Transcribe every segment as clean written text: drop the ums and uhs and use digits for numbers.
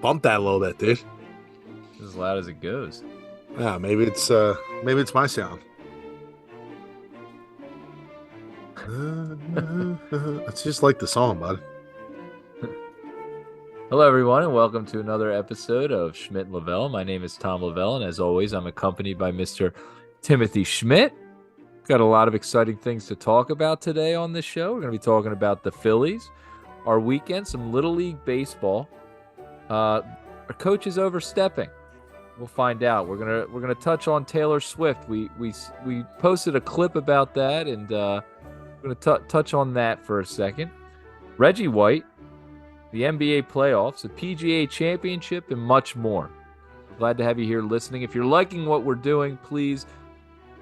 Bump that a little bit, dude. As loud as it goes. Yeah, maybe it's my sound. It's just like the song, bud. Hello, everyone, and welcome to another episode of Schmidt Lavelle. My name is Tom Lavelle, and as always, I'm accompanied by Mr. Timothy Schmidt. Got a lot of exciting things to talk about today on this show. We're going to be talking about the Phillies, our weekend, some Little League baseball. Our coach is overstepping. We'll find out. We're gonna touch on Taylor Swift. We posted a clip about that, and we're gonna touch on that for a second. Reggie White, the NBA playoffs, the PGA Championship, and much more. Glad to have you here listening. If you're liking what we're doing, please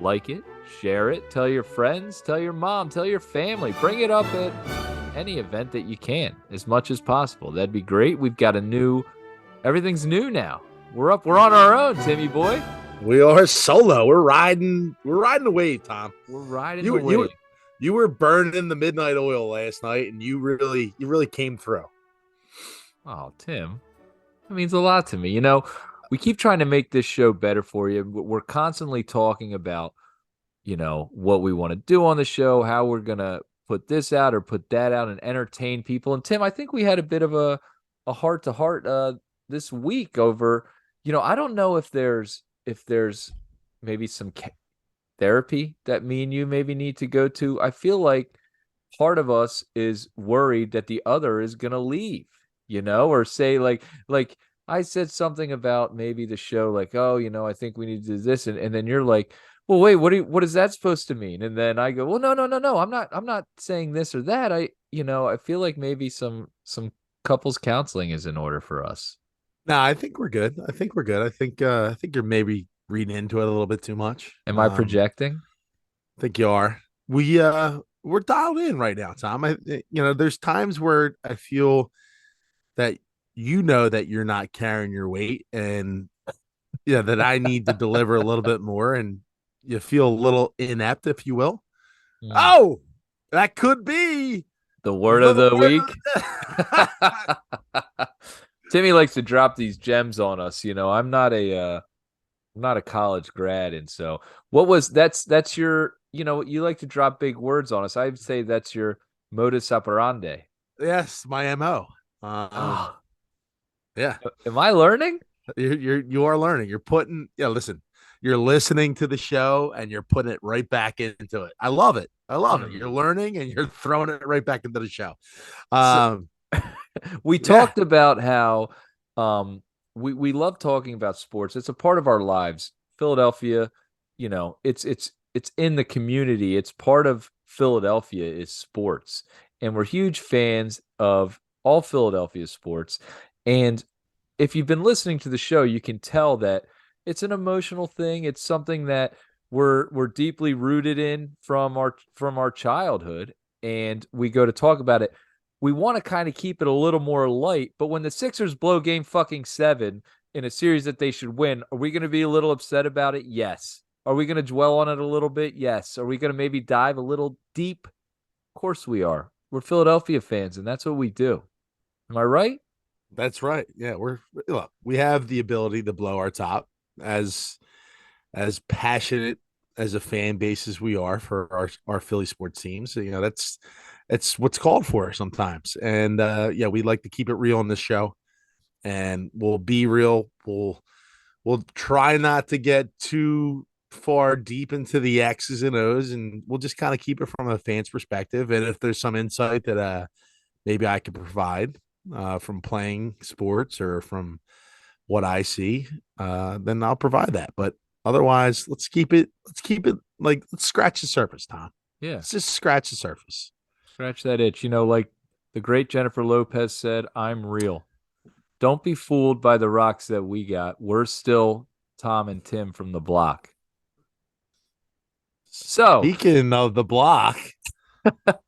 like it, share it, tell your friends, tell your mom, tell your family. Bring it up at any event that you can, as much as possible. That'd be great. We've got everything's new now. We're on our own, Timmy boy. We are solo. We're riding the wave, Tom. We're riding You the were you wave. were you were burning the midnight oil last night, and you really came through. Oh, Tim, that means a lot to me. You know, we keep trying to make this show better for you. We're constantly talking about, what we want to do on the show, how we're going to put this out or put that out and entertain people. And Tim, I think we had a bit of a heart-to-heart this week over, I don't know if there's maybe some therapy that me and you maybe need to go to. I feel like part of us is worried that the other is going to leave, or say like I said something about maybe the show, like, oh, I think we need to do this. And then you're like, well, wait, what is that supposed to mean? And then I go, well, no. I'm not saying this or that. I feel like maybe some couples counseling is in order for us. No, I think we're good. I think you're maybe reading into it a little bit too much. Am I projecting? I think you are. We're dialed in right now, Tom. There's times where I feel that that you're not carrying your weight, and that I need to deliver a little bit more, and you feel a little inept, if you will. Mm. Oh, that could be The word of the the word. week. Timmy likes to drop these gems on us. I'm not a college grad, and so that's your, you like to drop big words on us. I'd say that's your modus operandi. Yes, my MO. Oh, Yeah, am I learning? you are learning. You're putting, listen, you're listening to the show and you're putting it right back into it. I love it. You're learning and you're throwing it right back into the show. So, we Yeah. talked about how we love talking about sports. It's a part of our lives. Philadelphia, it's in the community. It's part of Philadelphia is sports. And we're huge fans of all Philadelphia sports. And if you've been listening to the show, you can tell that it's an emotional thing. It's something that we're deeply rooted in from our childhood, and we go to talk about it. We want to kind of keep it a little more light, but when the Sixers blow game fucking 7 in a series that they should win, are we going to be a little upset about it? Yes. Are we going to dwell on it a little bit? Yes. Are we going to maybe dive a little deep? Of course we are. We're Philadelphia fans, and that's what we do. Am I right? That's right. Yeah, we have the ability to blow our top as passionate as a fan base as we are for our Philly sports teams. So, that's what's called for sometimes. And we like to keep it real on this show, and we'll be real. We'll try not to get too far deep into the X's and O's, and we'll just kind of keep it from a fan's perspective. And if there's some insight that maybe I can provide from playing sports or from what I see, then I'll provide that. But otherwise, let's keep it like, let's scratch the surface, Tom. Yeah. Let's just scratch the surface. Scratch that itch. Like the great Jennifer Lopez said, I'm real. Don't be fooled by the rocks that we got. We're still Tom and Tim from the block. So, speaking of the block, that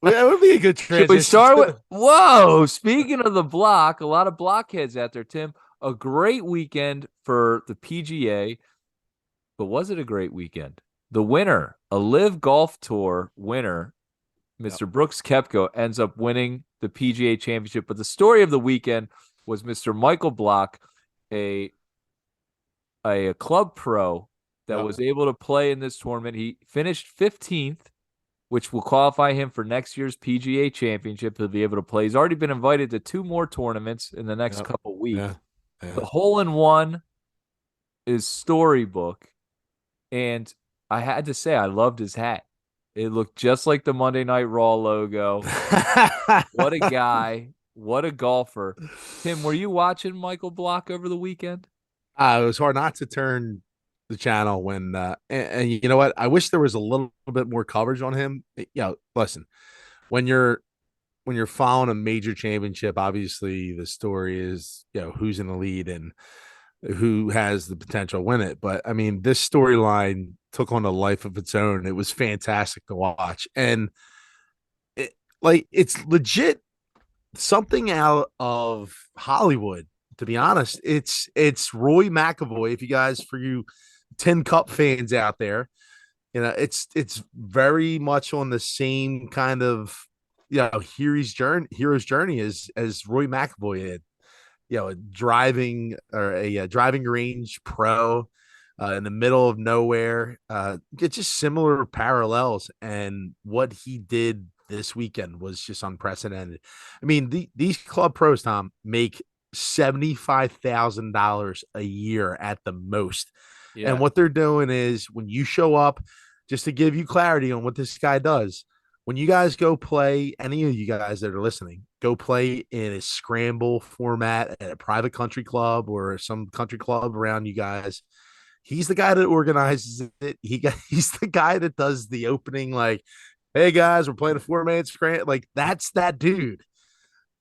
would be a good transition. should we start with, whoa, speaking of the block, a lot of blockheads out there, Tim. A great weekend for the PGA, but was it a great weekend? The winner, a Live Golf Tour winner, Mr. Brooks Koepka, ends up winning the PGA Championship. But the story of the weekend was Mr. Michael Block, a a club pro that Yep. was able to play in this tournament. He finished 15th, which will qualify him for next year's PGA Championship. He'll be able to play. He's already been invited to two more tournaments in the next Yep. couple weeks. Yeah. Yeah. The hole in one is storybook, and I had to say I loved his hat. It looked just like the Monday Night Raw logo. What a guy! What a golfer! Tim, were you watching Michael Block over the weekend? It was hard not to turn the channel when, and you know what? I wish there was a little bit more coverage on him. Listen, when you're when you're following a major championship, obviously the story is who's in the lead and who has the potential to win it. But I mean, this storyline took on a life of its own. It was fantastic to watch, and it's legit something out of Hollywood. To be honest, it's Roy McAvoy. If you guys, for you Tin Cup fans out there, it's very much on the same kind of hero's journey as Roy McAvoy did. A driving or a driving range pro in the middle of nowhere. It's just similar parallels, and what he did this weekend was just unprecedented. I mean, these club pros, Tom, make $75,000 a year at the most. And Yeah, what they're doing is when you show up, just to give you clarity on what this guy does, when you guys go play, any of you guys that are listening, go play in a scramble format at a private country club or some country club around you guys. He's the guy that organizes it. He's the guy that does the opening, like, hey guys, we're playing a 4 minute scramble. Like, that's that dude.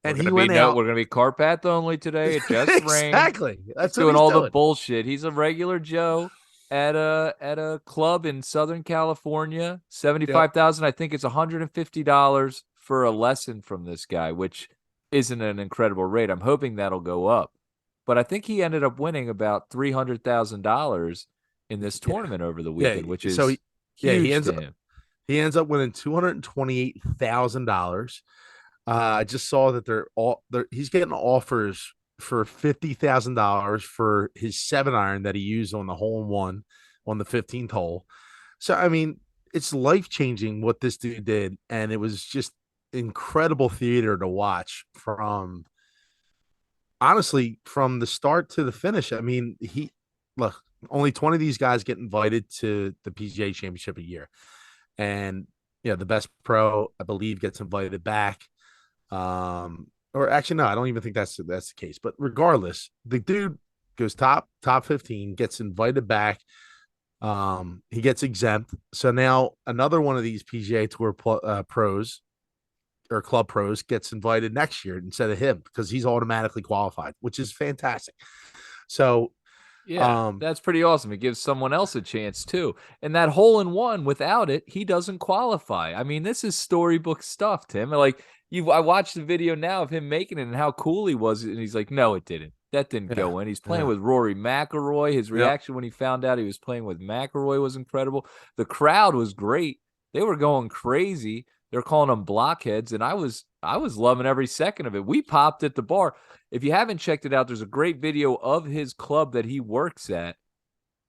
we're And gonna he be went no, out. we're gonna be car path only today. It just rained. Exactly. He's That's what doing he's all the doing. bullshit. He's a regular Joe at a club in Southern California. Yep. 75,000. I think it's $150 for a lesson from this guy, which isn't an incredible rate. I'm hoping that'll go up. But I think he ended up winning about $300,000 in this Yeah. tournament over the Yeah. weekend, which So is yeah, huge to him. he ends up winning $228,000. I just saw that he's getting offers for $50,000 for his 7 iron that he used on the hole in one on the 15th hole. So I mean, it's life changing what this dude did, and it was just incredible theater to watch from honestly from the start to the finish. I mean, he look only 20 of these guys get invited to the PGA Championship a year, and the best pro I believe gets invited back. Or actually, no, I don't even think that's the case. But regardless, the dude goes top 15, gets invited back. He gets exempt. So now another one of these PGA Tour pros or club pros gets invited next year instead of him because he's automatically qualified, which is fantastic. So, Yeah, um, that's pretty awesome. It gives someone else a chance too. And that hole in one, without it, he doesn't qualify. I mean, this is storybook stuff, Tim. Like I watched the video now of him making it and how cool he was, and he's like, "No, it didn't. That didn't yeah, go in." He's playing yeah, with Rory McIlroy. His yep. reaction when he found out he was playing with McIlroy was incredible. The crowd was great. They were going crazy. They're calling them blockheads, and I was loving every second of it. We popped at the bar. If you haven't checked it out, there's a great video of his club that he works at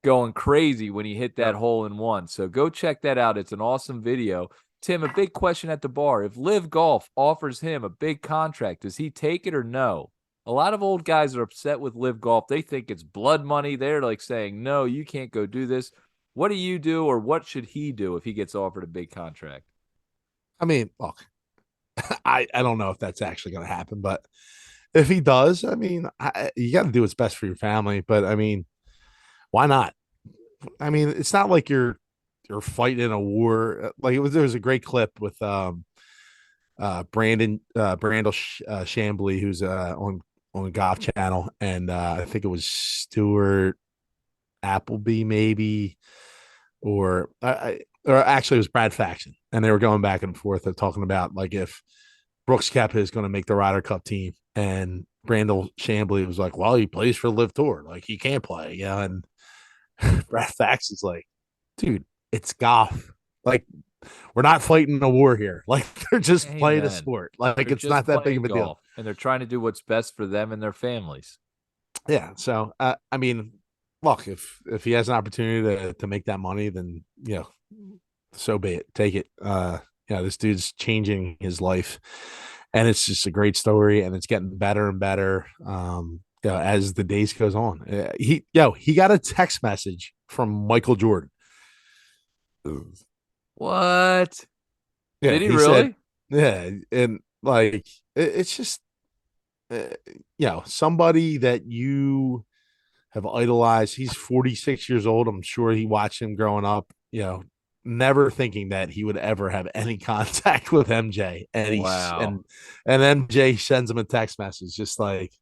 going crazy when he hit that Yep. hole in one. So go check that out. It's an awesome video. Tim, a big question at the bar. If Live Golf offers him a big contract, does he take it or no? A lot of old guys are upset with Live Golf. They think it's blood money. They're like saying, no, you can't go do this. What do you do, or what should he do if he gets offered a big contract? I mean, look, I don't know if that's actually going to happen, but if he does, I mean, you got to do what's best for your family. But I mean, why not? I mean, it's not like you're fighting in a war. Like there was a great clip with Brandel Chambly, who's on Golf Channel, and I think it was Stuart Appleby, maybe, or actually it was Brad Faxon, and they were going back and forth of talking about like if Brooks Koepka is going to make the Ryder Cup team, and Brandel Chambly was like, "Well, he plays for Live Tour, like he can't play," and Brad Faxon's like, "Dude, it's golf. Like we're not fighting a war here. Like they're just playing a Amen. sport. Like They're it's just not that big playing of a deal. golf and they're trying to do what's best for them and their families. Yeah. So I mean, look, if he has an opportunity to make that money, then so be it. Take it. This dude's changing his life, and it's just a great story, and it's getting better and better. As the days goes on, he got a text message from Michael Jordan. What? Yeah, Did he he said, really? yeah, and like it's just uh, somebody that you have idolized. He's 46 years old. I'm sure he watched him growing up, never thinking that he would ever have any contact with MJ. And he's Wow. and MJ sends him a text message just like,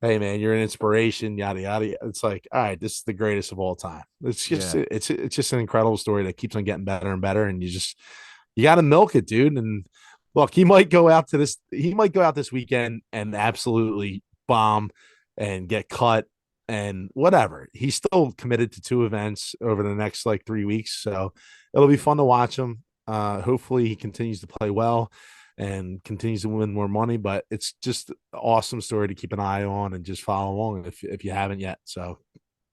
hey man, you're an inspiration, yada yada. It's like, all right, this is the greatest of all time. Yeah. It's just an incredible story that keeps on getting better and better. And you got to milk it, dude. And look, he might go out this weekend and absolutely bomb and get cut and whatever. He's still committed to two events over the next like 3 weeks. So it'll be fun to watch him. Hopefully he continues to play well and continues to win more money, but it's just an awesome story to keep an eye on and just follow along if you haven't yet. So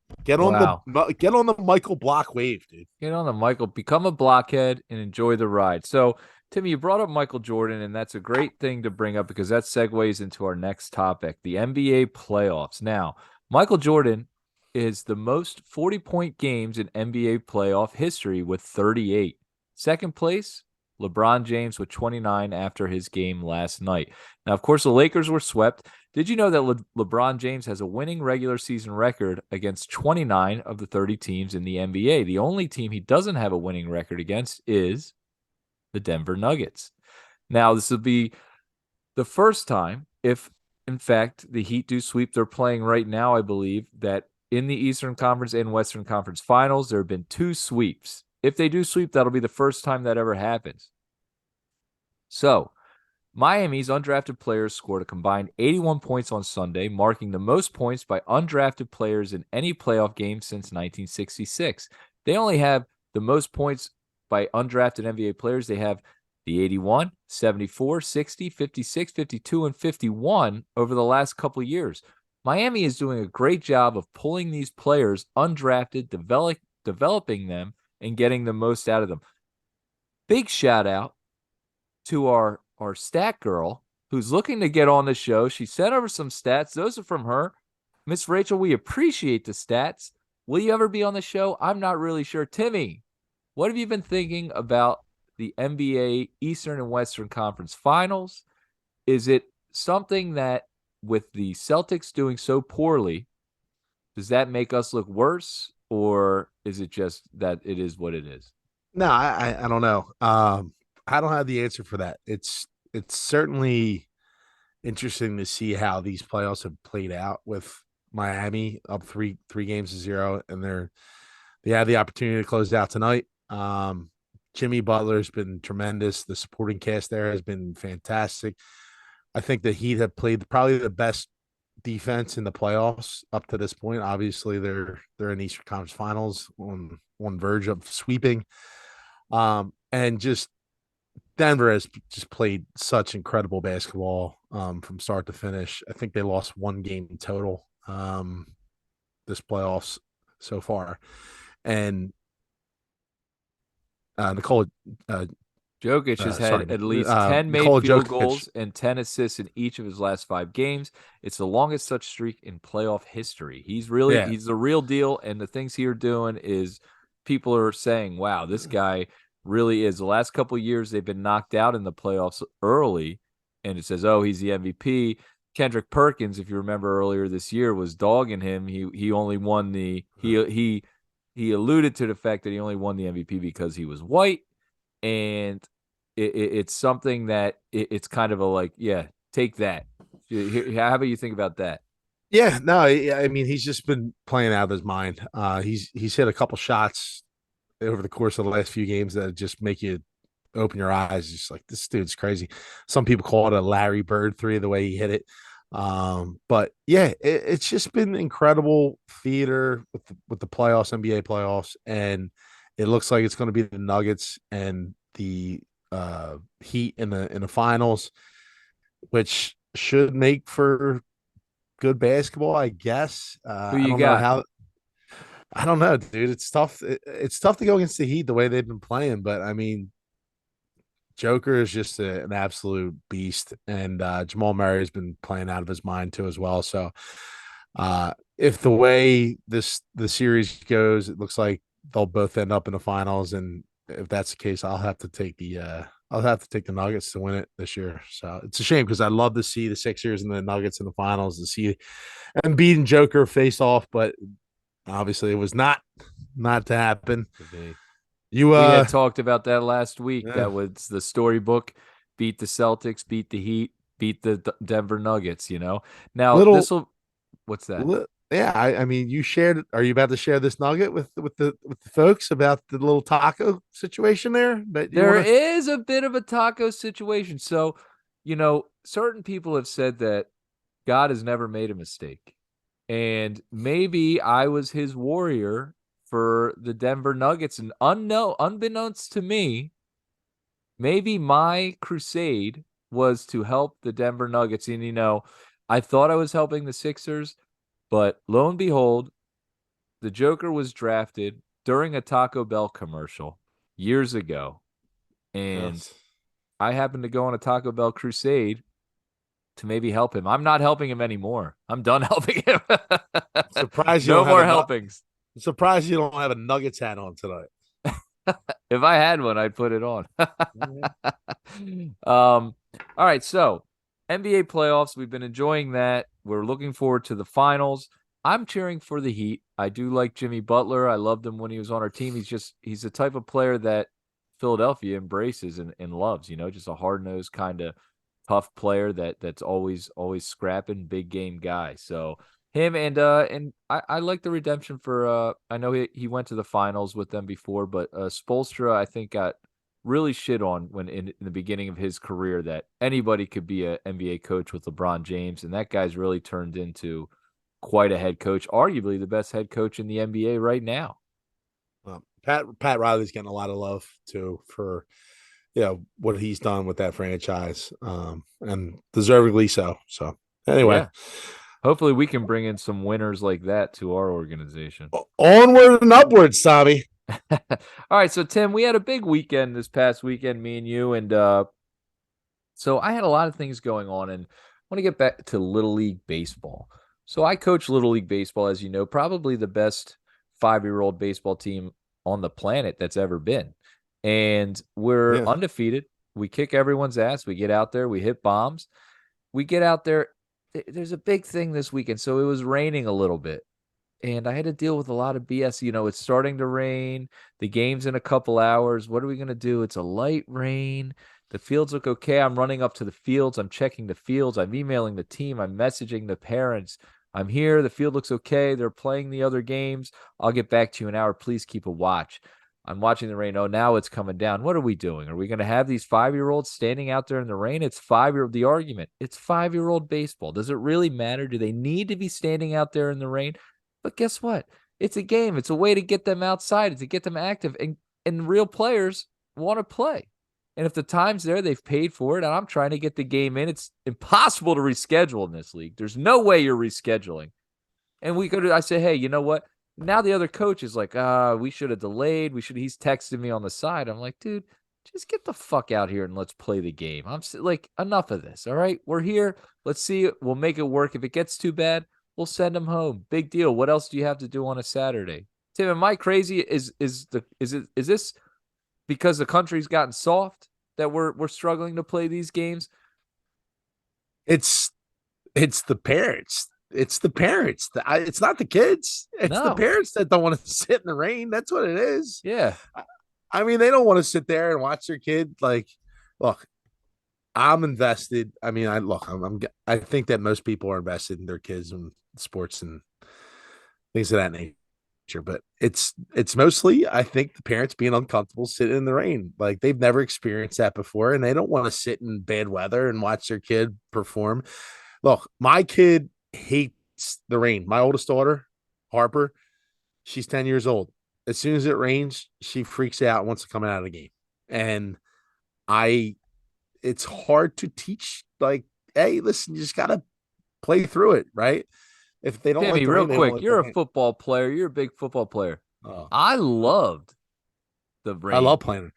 Wow. get on the Michael Block wave, dude. Get on the Michael, become a blockhead and enjoy the ride. So, Timmy, you brought up Michael Jordan, and that's a great thing to bring up because that segues into our next topic, the NBA playoffs. Now, Michael Jordan is the most 40-point games in NBA playoff history with 38. Second place, LeBron James with 29 after his game last night. Now, of course, the Lakers were swept. Did you know that LeBron James has a winning regular season record against 29 of the 30 teams in the NBA? The only team he doesn't have a winning record against is the Denver Nuggets. Now, this will be the first time, if in fact the Heat do sweep, they're playing right now, I believe, that in the Eastern Conference and Western Conference finals, there have been two sweeps. If they do sweep, that'll be the first time that ever happens. So, Miami's undrafted players scored a combined 81 points on Sunday, marking the most points by undrafted players in any playoff game since 1966. They only have the most points by undrafted NBA players. They have the 81, 74, 60, 56, 52, and 51 over the last couple of years. Miami is doing a great job of pulling these players undrafted, developing them, and getting the most out of them. Big shout out to our stat girl who's looking to get on the show. She sent over some stats. Those are from her. Miss Rachel, we appreciate the stats. Will you ever be on the show? I'm not really sure. Timmy, what have you been thinking about the NBA Eastern and Western Conference Finals? Is it something that, with the Celtics doing so poorly, does that make us look worse? Or is it just that it is what it is? No, I don't know. I don't have the answer for that. It's certainly interesting to see how these playoffs have played out with Miami up three games to zero, and they have the opportunity to close out tonight. Jimmy Butler's been tremendous. The supporting cast there has been fantastic. I think the Heat have played probably the best defense in the playoffs up to this point. Obviously, they're in Eastern Conference Finals on one verge of sweeping. And just Denver has just played such incredible basketball from start to finish. I think they lost one game in total this playoffs so far. And Nicole, uh, Jokic has had sorry, at least 10 made Nikola field Jokic. goals and 10 assists in each of his last 5 games. It's the longest such streak in playoff history. Yeah, He's the real deal. And the things he are doing is people are saying, wow, this guy really is. The last couple of years, they've been knocked out in the playoffs early. And it says, oh, he's the MVP. Kendrick Perkins, if you remember earlier this year, was dogging him. He only won he alluded to the fact that he only won the MVP because he was white, and it's something that it's kind of a like, yeah, take that. How about you think about that? yeah. No, I mean he's just been playing out of his mind. He's hit a couple shots over the course of the last few games that just make you open your eyes. Just like this dude's crazy. Some people call it a Larry Bird three, the way he hit it. But yeah, it's just been incredible theater with the playoffs, NBA playoffs, and it looks like it's going to be the Nuggets and the Heat in the finals, which should make for good basketball, I guess. Who I you don't know got? how. I don't know, dude. It's tough. It's tough to go against the Heat the way they've been playing, but I mean, Joker is just an absolute beast, and Jamal Murray has been playing out of his mind too as well. So, if the way the series goes, it looks like they'll both end up in the finals, and if that's the case, I'll have to take the Nuggets to win it this year. So it's a shame because I'd love to see the Sixers and the Nuggets in the finals to see Embiid and Joker face off, but obviously it was not to happen. To be. You We had talked about that last week. yeah, That was the storybook. Beat the Celtics, beat the Heat, beat the Denver Nuggets, you know. Now, little, what's that? yeah. I mean, you shared. Are you about to share this nugget with the folks about the little taco situation there that you There want to? is a bit of a taco situation. So, certain people have said that God has never made a mistake. And maybe I was his warrior for the Denver Nuggets. And unbeknownst to me, maybe my crusade was to help the Denver Nuggets. And, I thought I was helping the Sixers, but lo and behold, the Joker was drafted during a Taco Bell commercial years ago. And Yes. I happened to go on a Taco Bell crusade to maybe help him. I'm not helping him anymore. I'm done helping him. Surprised you No don't have more a helpings. surprised you don't have a Nuggets hat on tonight. If I had one, I'd put it on. Mhm. All right. So, NBA playoffs, we've been enjoying that. We're looking forward to the finals. I'm cheering for the Heat. I do like Jimmy Butler. I loved him when he was on our team. He's the type of player that Philadelphia embraces and loves, just a hard-nosed kind of tough player that's always scrapping, big game guy. So, him and I like the redemption for I know he went to the finals with them before, but Spoelstra I think got really shit on when in the beginning of his career that anybody could be a NBA coach with LeBron James, and that guy's really turned into quite a head coach, arguably the best head coach in the NBA right now. Pat Riley's getting a lot of love too for what he's done with that franchise, and deservedly so. So anyway, Yeah. Hopefully we can bring in some winners like that to our organization. onward and upwards, Tommy. All right, so Tim, we had a big weekend this past weekend, me and you, and so I had a lot of things going on, and I want to get back to Little League Baseball. So I coach Little League Baseball, as you know, probably the best 5-year-old baseball team on the planet that's ever been. And we're Yeah, undefeated. We kick everyone's ass. We get out there. We hit bombs. We get out there. There's a big thing this weekend. So it was raining a little bit. And I had to deal with a lot of BS. It's starting to rain. The game's in a couple hours. What are we going to do? It's a light rain. The fields look okay. I'm running up to the fields. I'm checking the fields. I'm emailing the team. I'm messaging the parents. I'm here. The field looks okay. They're playing the other games. I'll get back to you in an hour. Please keep a watch. I'm watching the rain. Oh, now it's coming down. What are we doing? Are we going to have these 5-year-olds standing out there in the rain? It's 5-year-old. The argument. It's 5-year-old baseball. Does it really matter? Do they need to be standing out there in the rain? But guess what? It's a game. It's a way to get them outside, to get them active. And real players want to play. And if the time's there, they've paid for it. And I'm trying to get the game in. It's impossible to reschedule in this league. There's no way you're rescheduling. And I say, hey, you know what? Now the other coach is like, we should have delayed. He's texting me on the side. I'm like, dude, just get the fuck out here and let's play the game. I'm like, enough of this. All right. We're here. Let's see it. We'll make it work. If it gets too bad, we'll send them home. Big deal. What else do you have to do on a Saturday? Tim, am I crazy? Is this because the country's gotten soft that we're struggling to play these games? it's it's the parents. It's the parents. It's not the kids. It's the No. parents that don't want to sit in the rain. That's what it is. Yeah. I mean, they don't want to sit there and watch their kid. Like, look, I'm invested. I mean, I think that most people are invested in their kids and sports and things of that nature. But it's mostly, I think, the parents being uncomfortable sitting in the rain. Like they've never experienced that before, and they don't want to sit in bad weather and watch their kid perform. Look, my kid hates the rain. My oldest daughter, Harper, she's 10 years old. As soon as it rains, she freaks out and wants to come out of the game. And I it's hard to teach. Like, hey, listen, you just gotta play through it, right? If they don't like Timmy, the real rain, they don't quick, like the you're a rain. football player. You're a big football player. Oh, I loved the I rain. love playing.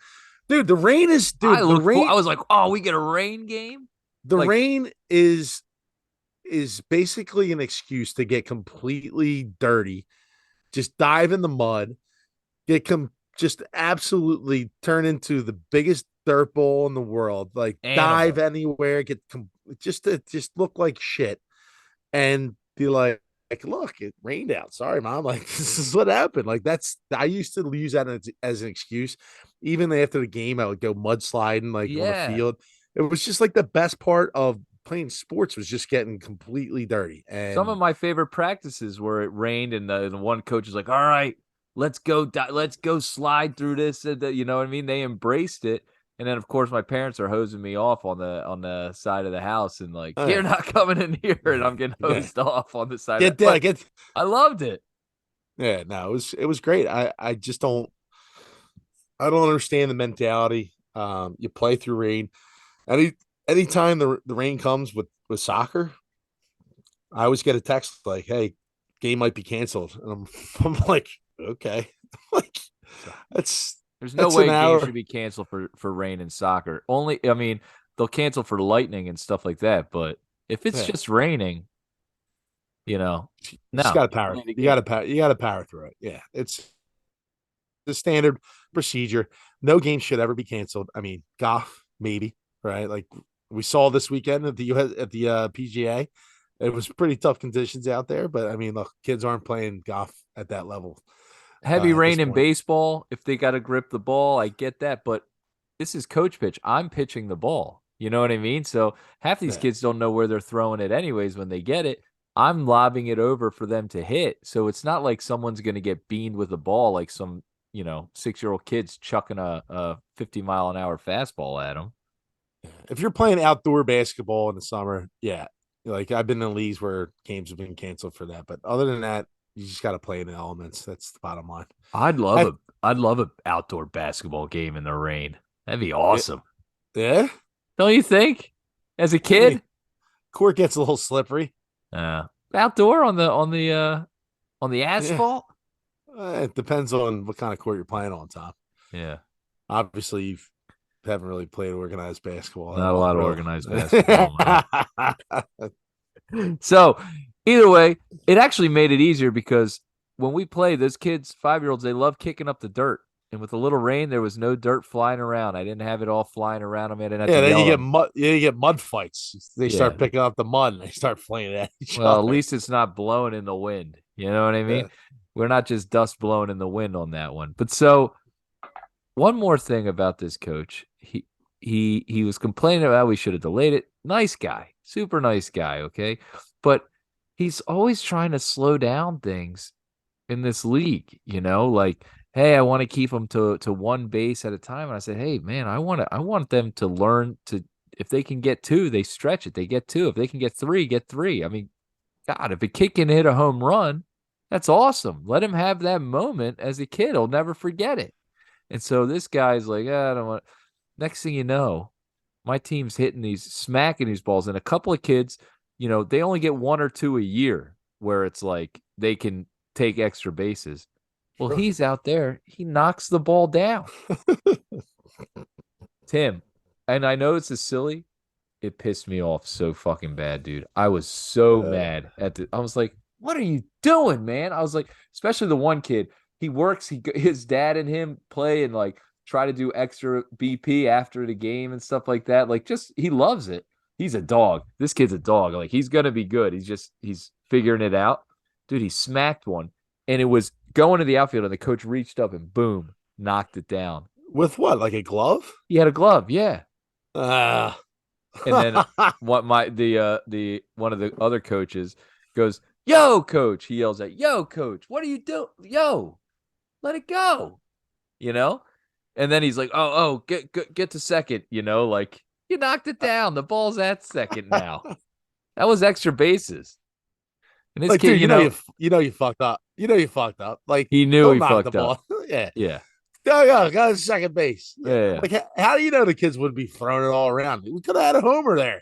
Dude, the rain is I dude, look for. I was like, oh, we get a rain game. the Like, rain is basically an excuse to get completely dirty, just dive in the mud, just absolutely turn into the biggest dirt bowl in the world. Like dive animal. anywhere, just look like shit, and be like, look, it rained out. Sorry, mom. Like this is what happened. Like I used to use that as an excuse. Even after the game, I would go mudsliding like on the Yeah. field. It was just like the best part of playing sports was just getting completely dirty. Some of And my favorite practices where it rained and the one coach is like, "All right, let's go slide through this." And you know what I mean? They embraced it, and then of course my parents are hosing me off on the side of the house and like, "You're not coming in here," and I'm getting yeah, hosed off on the side of. get there, But get I loved it. yeah. No, it was great. I just don't understand the mentality. You play through rain. Any anytime the rain comes with soccer, I always get a text like, "Hey, game might be canceled," and I'm like, "Okay, like So that's there's no that's an way games should hour." be canceled for rain and soccer. Only, I mean, they'll cancel for lightning and stuff like that, but if it's Yeah, just raining, you just no, got to power. play the You got game. to power. You got to power through it. Yeah, it's the standard procedure. No game should ever be canceled. I mean, golf maybe, right? Like we saw this weekend at the US at the PGA. It was pretty tough conditions out there, but I mean, look, kids aren't playing golf at that level Heavy at this rain in point. baseball, if they got to grip the ball, I get that, but this is coach pitch. I'm pitching the ball. You know what I mean? So half these Yeah. kids don't know where they're throwing it anyways when they get it. I'm lobbing it over for them to hit. So it's not like someone's going to get beamed with a ball like some, 6-year-old kids chucking a 50-mile-an-hour fastball at them. If you're playing outdoor basketball in the summer, yeah, like I've been in leagues where games have been canceled for that. But other than that, you just got to play in the elements. That's the bottom line. I'd love I, a I'd love a outdoor basketball game in the rain. That'd be yeah, awesome. yeah. Don't you think? As a I mean, kid? court gets a little slippery. Outdoor on the Yeah, asphalt? it depends on what kind of court you're playing on, Tom. Yeah. Obviously, you haven't really played organized basketball that Not a long, lot of really. organized basketball, man. So either way, it actually made it easier because when we play, those kids, 5-year-olds, they love kicking up the dirt. And with a little rain, there was no dirt flying around. I didn't have it all flying around them. I didn't have to Yeah, then yell you at get them. mud. Yeah, you get mud fights. They Yeah. start picking up the mud and they start playing at each Well, at other. least it's not blowing in the wind. You know what I mean? Yeah. We're not just dust blowing in the wind on that one. But so one more thing about this coach. He was complaining about we should have delayed it. Nice guy. Super nice guy, okay? But he's always trying to slow down things in this league, like, hey, I want to keep them to one base at a time. And I said, hey, man, I want them to learn to, if they can get two, they stretch it. They get two. If they can get three, get three. I mean, God, if a kid can hit a home run, that's awesome. Let him have that moment as a kid. He'll never forget it. And so this guy's like, I don't want. Next thing you know, my team's smacking these balls, and a couple of kids, they only get one or two a year where it's like they can take extra bases. Well, Sure. he's out there, he knocks the ball down. Tim, and I know it's a silly, it pissed me off so fucking bad, dude. I was so uh, mad I was like, what are you doing, man? I was like, especially the one kid, he works, his dad and him play and like try to do extra BP after the game and stuff like that. Like, just he loves it. He's a dog. This kid's a dog. Like, he's gonna be good. He's figuring it out. Dude, he smacked one and it was going to the outfield, and the coach reached up and boom, knocked it down. with what? Like a glove? He had a glove, yeah. Uh, And then what the one of the other coaches goes, "Yo, coach!" He yells at, "Yo, coach! What are you doing? Yo, let it go!" You know. And then he's like, "Oh, get to second." Like, you knocked it down. The ball's at second now. That was extra bases. And this like, kid, dude, you fucked up. You know you fucked up. Like, he knew don't he knock the fucked up. ball. Yeah. Yeah. Go to second base. Yeah, Yeah. yeah, yeah. Like, how do you know the kids would be throwing it all around? We could have had a homer there.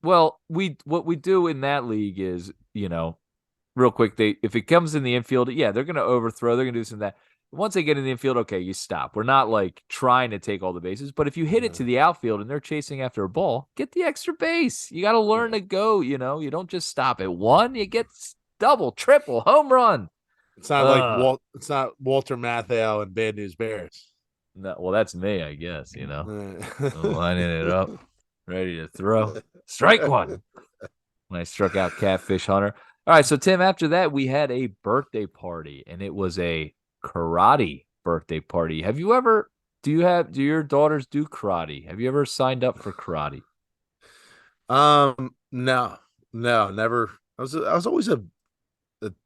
Well, what we do in that league is, real quick, they if it comes in the infield, yeah, they're gonna overthrow, they're gonna do some of that. Once they get in the infield, okay, you stop. We're not like trying to take all the bases, but if you hit it to Yeah. the outfield and they're chasing after a ball, get the extra base. You got to learn Yeah. to go. You don't just stop at one. You get double, triple, home run. It's not like It's not Walter Matthau and Bad News Bears. No, well, that's me, I guess. Uh, Lining it up, ready to throw. Strike one. When I struck out Catfish Hunter. All right, so Tim, after that, we had a birthday party, and it was a karate birthday party. Do your daughters do karate? Have you ever signed up for karate? no, no, never. I was always a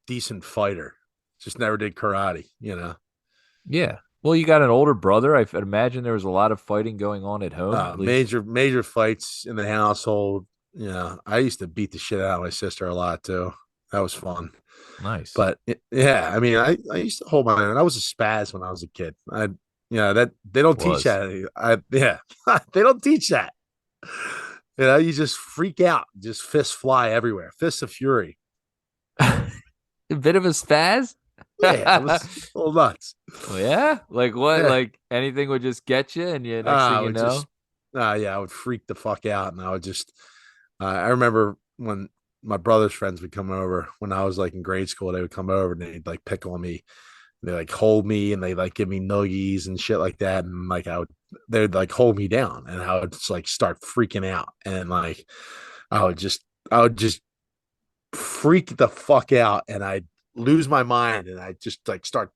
decent fighter. Just never did karate. Yeah. Well, you got an older brother. I imagine there was a lot of fighting going on at home, at least. Major fights in the household. I used to beat the shit out of my sister a lot too. That was fun. Nice. But yeah, I mean, I used to hold my own. I was a spaz when I was a kid. That they don't teach Was. that. Yeah, they don't teach that. You just freak out, just fists fly everywhere, fists of fury. A bit of a spaz? Yeah, I was a little nuts. Well, yeah? Like what? Yeah, Like anything would just get you, and next thing I you would know? just, yeah, I would freak the fuck out, and I would just. I remember when my brother's friends would come over when I was like in grade school. They would come over and they'd like pick on me. They like hold me and they like give me noogies and shit like that. And like they'd like hold me down, and I would just like start freaking out, and like I would just freak the fuck out, and I'd lose my mind, and I just like start.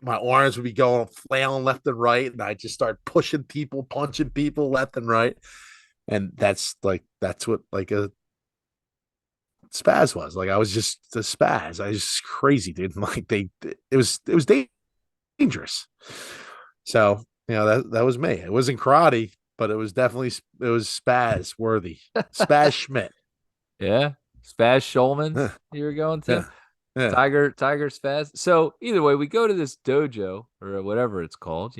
My arms would be going flailing left and right, and I just start pushing people, punching people left and right, and that's what like a spaz was. Like I was just a spaz. I was just crazy, dude. Like it was dangerous. So that was me. It wasn't karate, but it was spaz worthy. Spaz Schmidt. Yeah. Spaz Schulman, Yeah, you were going to? yeah, yeah. Tiger Spaz. So either way, we go to this dojo or whatever it's called.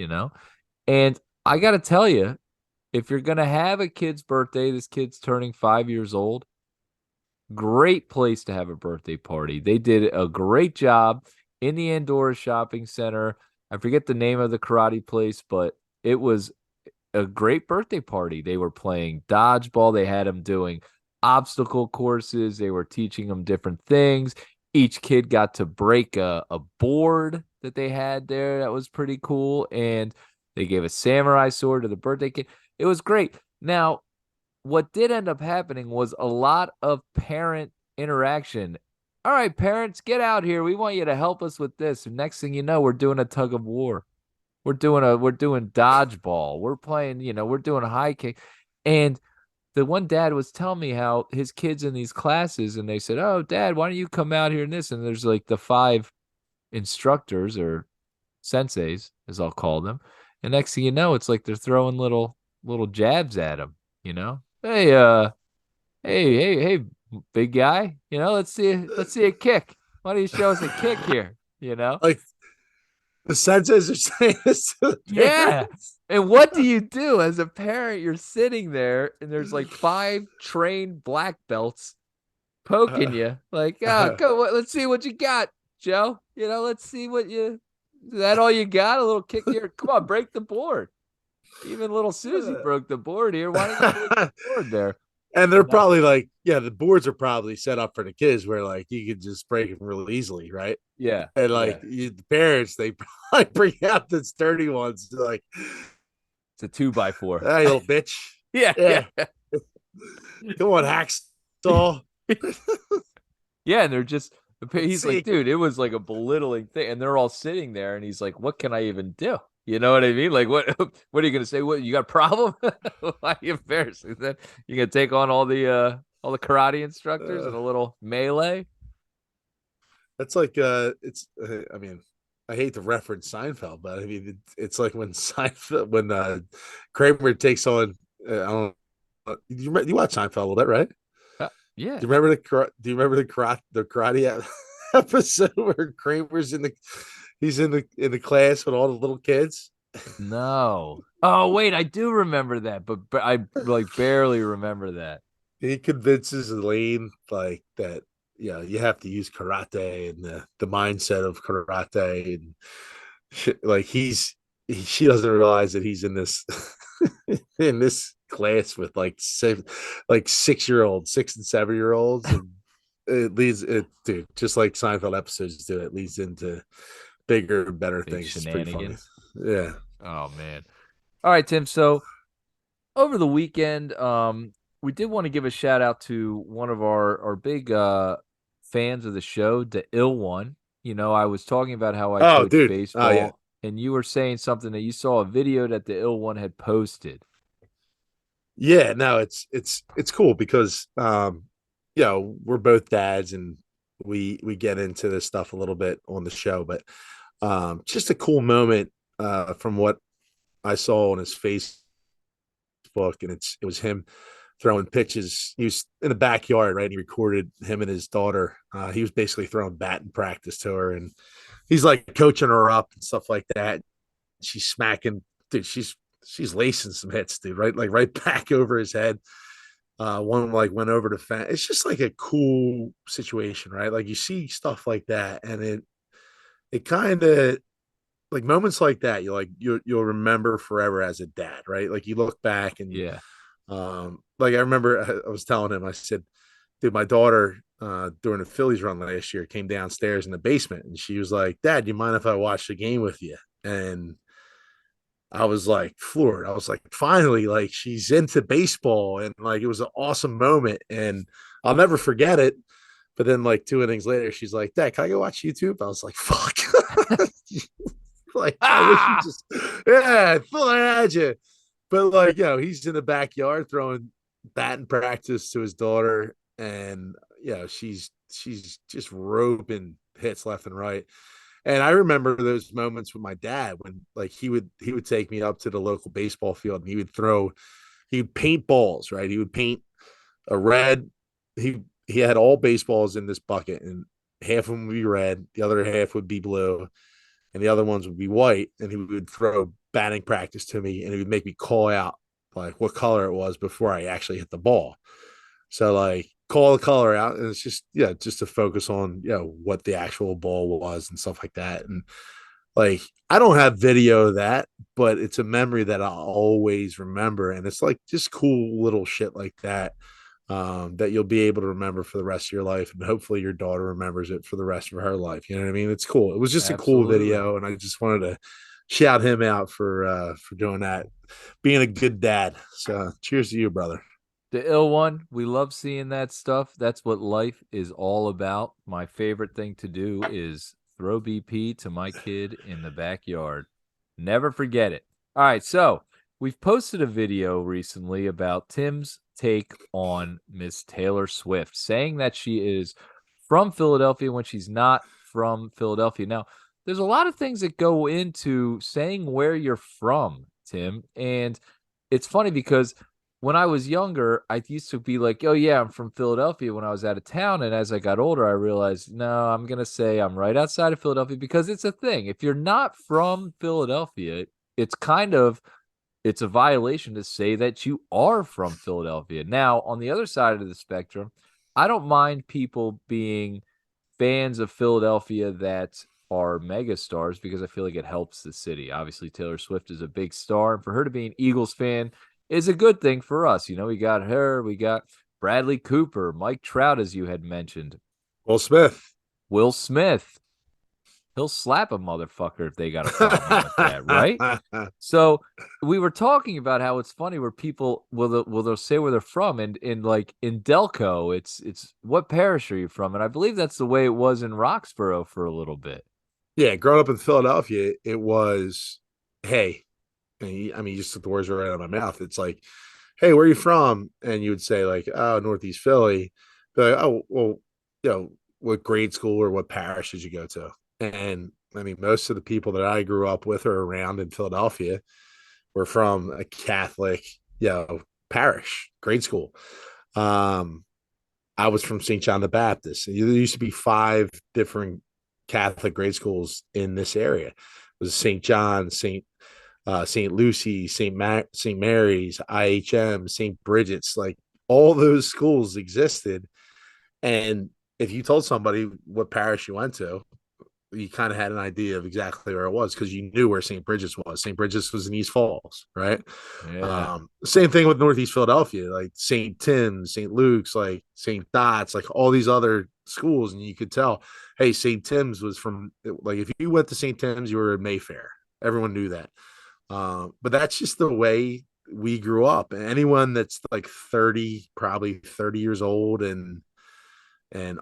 And I gotta tell you, if you're gonna have a kid's birthday, this kid's turning 5 years old. Great place to have a birthday party. They did a great job in the indoor shopping center. I forget the name of the karate place, but it was a great birthday party. They were playing dodgeball. They had them doing obstacle courses. They were teaching them different things. Each kid got to break a board that they had there. That was pretty cool. And they gave a samurai sword to the birthday kid. It was great. Now, what did end up happening was a lot of parent interaction. All right, parents, get out here. We want you to help us with this. And next thing you know, we're doing a tug of war. We're doing dodgeball. We're playing, we're doing a high kick. And the one dad was telling me how his kids in these classes, and they said, "Oh, dad, why don't you come out here and this?" And there's like the five instructors or senseis, as I'll call them. And next thing you know, it's like they're throwing little jabs at him, you know? Hey, big guy, let's see a kick. Why don't you show us a kick here? You know? Like the senses are saying this to the Yeah. parents. And what do you do as a parent? You're sitting there and there's like five trained black belts poking you. Like, oh, go, let's see what you got, Joe. Let's see what you. Is that all you got? A little kick here. Come on, break the board. Even little Susie broke the board here. Why don't you break the board there? And they're You know? probably like, yeah, the boards are probably set up for the kids where like you could just break them real easily, right? Yeah. And Yeah. like the parents, they probably bring out the sturdy ones, like, It's a 2x4. hey, little bitch, Yeah. yeah, Yeah. come on, hacksaw. Yeah. And they're just, Let's he's like, see. dude, it was like a belittling thing. And they're all sitting there and he's like, what can I even do? You know what I mean? Like, what are you going to say? What, you got a problem? Why are you embarrassing? Then you going to take on all the karate instructors in Uh, a little melee? that's like, it's. I mean, I hate to reference Seinfeld, but I mean, it's like when Seinfeld, when Kramer takes on, I don't know, you watch Seinfeld a little bit, right? Yeah. Do you remember the karate episode where Kramer's in the class with all the little kids? No. Oh, wait, I do remember that, but I like barely remember that. He convinces Elaine like that, you have to use karate and the mindset of karate and shit. Like she doesn't realize that he's in this in this class with like 6-year-olds, 6 and 7-year olds, and it leads it, dude, just like Seinfeld episodes do. It leads into bigger and better Big things. It's pretty funny. shenanigans. Yeah. Oh man. All right, Tim. So over the weekend, we did want to give a shout out to one of our big fans of the show, the ill one. You know, I was talking about how I Oh, coach dude. Oh, yeah. baseball, and you were saying something that you saw a video that the ill one had posted. Yeah, no, it's cool because we're both dads and we get into this stuff a little bit on the show, but just a cool moment from what I saw on his Facebook, and it was him throwing pitches. He was in the backyard, right? And he recorded him and his daughter. He was basically throwing batting practice to her, and he's like coaching her up and stuff like that. She's smacking, dude. She's lacing some hits, dude. Right, like right back over his head. One like went over to fan. It's just like a cool situation, right? Like you see stuff like that, and it kind of like moments like that. You'll remember forever as a dad, right? Like you look back and Yeah. like I remember I was telling him, I said, dude, my daughter during the Phillies run last year came downstairs in the basement and she was like, Dad, you mind if I watch the game with you? And I was like floored. I was like, finally, like she's into baseball, and like it was an awesome moment, and I'll never forget it. But then, like 2 innings later, she's like, Dad, can I go watch YouTube? I was like, fuck. Like, I wish you Ah! just, yeah, I thought I had you. But like, he's in the backyard throwing batting practice to his daughter, and she's just roping hits left and right. And I remember those moments with my dad when like he would take me up to the local baseball field and he'd paint balls, right? He would paint a red. He had all baseballs in this bucket, and half of them would be red, the other half would be blue, and the other ones would be white. And he would throw batting practice to me, and he would make me call out like what color it was before I actually hit the ball. So like call the color out, and it's just just to focus on what the actual ball was and stuff like that. And like I don't have video of that, but it's a memory that I'll always remember. And it's like just cool little shit like that that you'll be able to remember for the rest of your life, and hopefully your daughter remembers it for the rest of her life. You know what I mean? It's cool. It was just a cool Absolutely. video, and I just wanted to shout him out for doing that, being a good dad. So cheers to you, brother. The ill one, we love seeing that stuff. That's what life is all about. My favorite thing to do is throw BP to my kid in the backyard. Never forget it. All right, so we've posted a video recently about Tim's take on Miss Taylor Swift, saying that she is from Philadelphia when she's not from Philadelphia. Now, there's a lot of things that go into saying where you're from, Tim, and it's funny because when I was younger, I used to be like, oh, yeah, I'm from Philadelphia when I was out of town. And as I got older, I realized, no, I'm going to say I'm right outside of Philadelphia because it's a thing. If you're not from Philadelphia, it's kind of it's a violation to say that you are from Philadelphia. Now, on the other side of the spectrum, I don't mind people being fans of Philadelphia that are mega stars because I feel like it helps the city. Obviously, Taylor Swift is a big star, and for her to be an Eagles fan is a good thing for us. You know, we got her, we got Bradley Cooper, Mike Trout, as you had mentioned, Will Smith. Will Smith. He'll slap a motherfucker if they got a problem with that, right? So we were talking about how it's funny where people they'll say where they're from, and in like in Delco, it's what parish are you from? And I believe that's the way it was in Roxborough for a little bit. Yeah, growing up in Philadelphia, it was, hey, I mean, you just took the words right out of my mouth. It's like, hey, where are you from? And you would say like, oh, Northeast Philly. They're like, oh, well, what grade school or what parish did you go to? And I mean, most of the people that I grew up with or around in Philadelphia were from a Catholic, parish, grade school. Um, I was from St. John the Baptist. There used to be 5 different Catholic grade schools in this area. It was St. John, St. St. Lucie, St. Mary's, IHM, St. Bridget's, like all those schools existed. And if you told somebody what parish you went to, you kind of had an idea of exactly where it was because you knew where St. Bridget's was. St. Bridget's was in East Falls, right? Yeah. Same thing with Northeast Philadelphia, like St. Tim's, St. Luke's, like St. Dot's, like all these other schools, and you could tell, hey, St. Tim's was from like if you went to St. Tim's, you were in Mayfair. Everyone knew that. But that's just the way we grew up. And anyone that's like 30, probably 30 years old and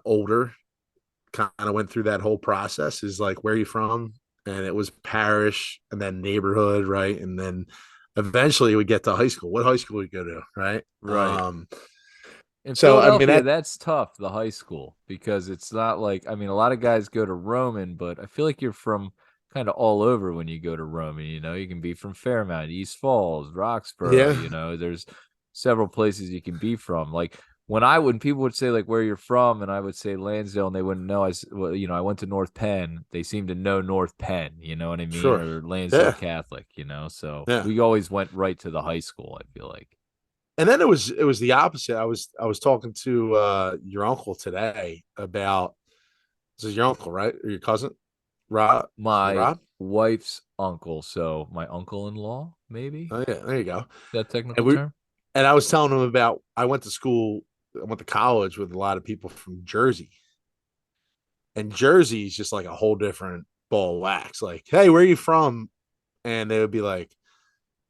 older, kind of went through that whole process is like, where are you from? And it was parish and then neighborhood, right? And then eventually we get to high school. What high school we go to, right? Right. In So I mean Philadelphia, that that's tough, the high school, because it's not like, I mean, a lot of guys go to Roman, but I feel like you're from kind of all over when you go to Roman. You can be from Fairmount, East Falls, Roxborough, yeah, there's several places you can be from. Like when people would say like where you're from, and I would say Lansdale, and they wouldn't know. I went to North Penn. They seem to know North Penn, you know what I mean, sure. or Lansdale Yeah. Catholic, So Yeah. we always went right to the high school, I feel like. And then it was the opposite. I was talking to your uncle today about, this is your uncle, right? Or your cousin? Rob? Is it My Rob? wife's uncle, so my uncle-in-law, maybe Oh yeah, there you go. that And technical we term. and I was telling him about, I went to school, I went to college with a lot of people from Jersey. And Jersey is just like a whole different ball of wax. Like, hey, where are you from? And they would be like,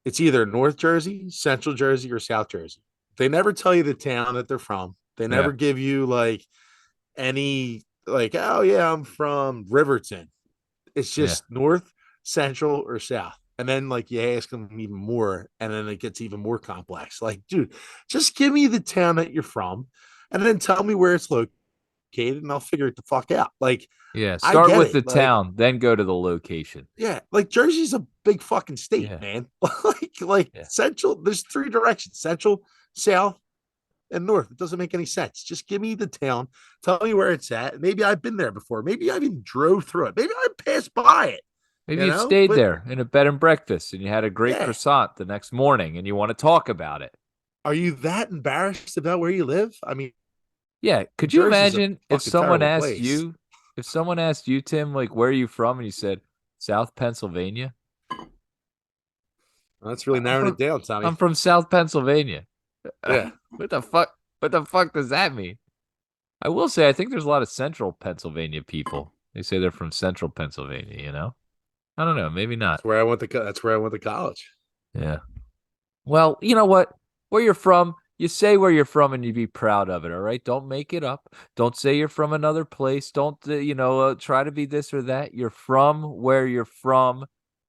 it's either North Jersey, Central Jersey, or South Jersey. They never tell you the town that they're from. They Yeah, never give you like any, like, oh yeah, I'm from Riverton. It's yeah. just North, Central, or South. And then like you ask them even more, and then it gets even more complex. Like, dude, just give me the town that you're from, and then tell me where it's located, and I'll figure it the fuck out. Like, Yeah, I start get with it. the Like, town, then go to the location. yeah, like Jersey's a big fucking state, Yeah, man. like yeah. Central, there's three directions: Central, South, and North. It doesn't make any sense. Just give me the town, tell me where it's at. Maybe I've been there before. Maybe I even drove through it. Maybe I passed by it, Maybe you've stayed But there in a bed and breakfast and you had a great yeah, croissant the next morning and you want to talk about it. are you that embarrassed about where you live? I mean, Yeah, could you Jersey's a imagine fucking terrible place. if someone asked you, Tim, like where are you from, and you said South Pennsylvania? That's really I'm narrowing it from down, I'm Tommy. from South Pennsylvania. Yeah, What the fuck? What the fuck does that mean? I will say, I think there's a lot of central Pennsylvania people. They say they're from central Pennsylvania. I don't know. Maybe not. that's where I went to. That's where I went to college. Yeah. Well, you know what? Where you're from, you say where you're from and you be proud of it. All right. Don't make it up. Don't say you're from another place. Don't, try to be this or that. You're from where you're from.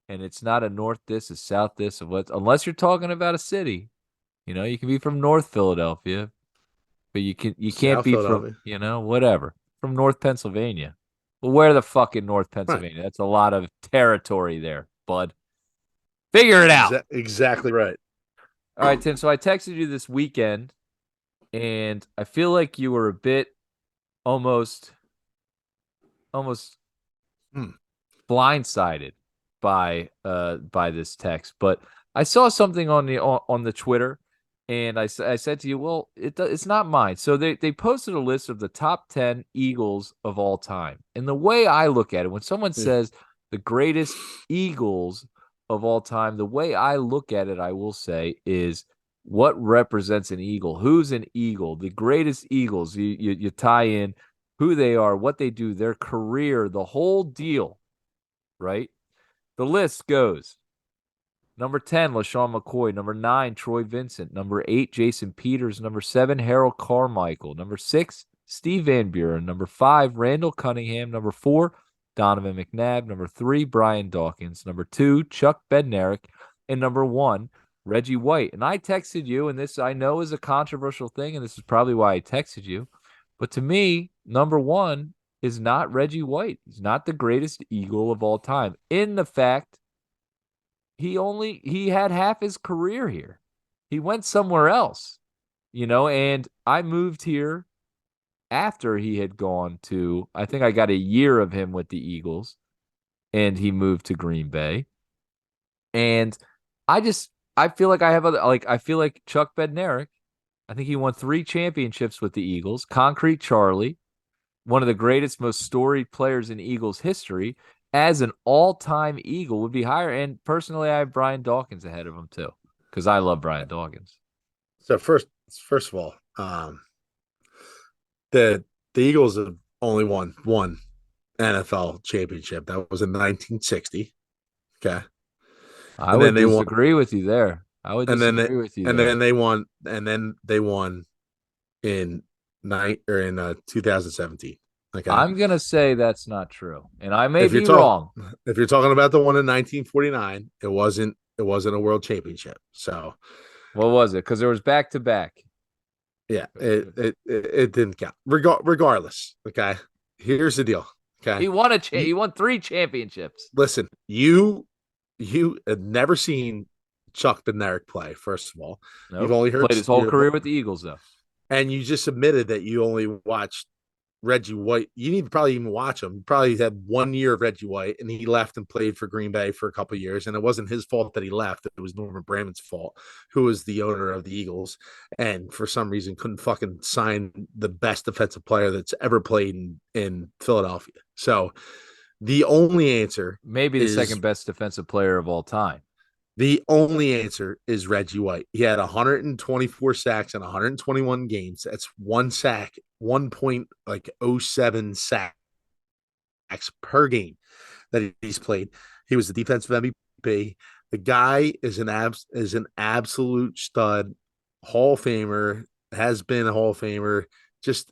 And it's not a north this, a south this, of what, unless you're talking about a city. You can be from North Philadelphia, but you can't South be from, Philadelphia. whatever, from North Pennsylvania. Well, where the fuck in North Right. Pennsylvania? That's a lot of territory there, bud. Figure it out. Exactly right. All right, Tim. So I texted you this weekend, and I feel like you were a bit almost Hmm. blindsided by this text. But I saw something on the Twitter, and I said to you, well, it's not mine. So they posted a list of the top 10 Eagles of all time. And the way I look at it, when someone Yeah. says the greatest Eagles of all time, the way I look at it, I will say, is what represents an Eagle? Who's an Eagle? The greatest Eagles. You tie in who they are, what they do, their career, the whole deal, right? The list goes: number 10, LaShawn McCoy. Number 9, Troy Vincent. Number 8, Jason Peters. Number 7, Harold Carmichael. Number 6, Steve Van Buren. Number 5, Randall Cunningham. Number 4, Donovan McNabb. Number 3, Brian Dawkins. Number 2, Chuck Bednarik. And number 1, Reggie White. And I texted you, and this I know is a controversial thing, and this is probably why I texted you. But to me, number 1 is not Reggie White. He's not the greatest Eagle of all time, in the fact he had half his career here. He went somewhere else, and I moved here after he had gone to, I think I got a year of him with the Eagles, and he moved to Green Bay. And I just I feel like I feel like Chuck Bednarik. I think he won 3 championships with the Eagles. Concrete Charlie, one of the greatest, most storied players in Eagles history, as an all-time Eagle would be higher. And personally, I have Brian Dawkins ahead of him too, because I love Brian Dawkins. So first of all, the the Eagles have only won one NFL championship. That was in 1960. Okay, I and then would they won, disagree with you there. I would and then they, disagree with you and there. then they won, and then they won in night or in 2017. Okay, I'm gonna say that's not true, and I may if you're be talking wrong. if you're talking about the one in 1949, it wasn't a world championship. So What was it? Because there was back to back. yeah, it didn't count. Regardless, okay. Here's the deal. Okay, you He won 3 championships. listen. You had never seen Chuck Bednarik play. First of all, you've Nope. only heard Played his whole career with the Eagles though. and you just admitted that you only watched Reggie White. You need to probably even watch him. You probably had 1 year of Reggie White, and he left and played for Green Bay for a couple of years. And it wasn't his fault that he left. It was Norman Bramman's fault, who was the owner of the Eagles, and for some reason couldn't fucking sign the best defensive player that's ever played in Philadelphia. So the only answer Maybe the is second best defensive player of all time. the only answer is Reggie White. He had 124 sacks in 121 games. That's one sack, 1.07 sacks per game that he's played. He was the defensive MVP. The guy is an absolute stud, Hall of Famer, has been a Hall of Famer, just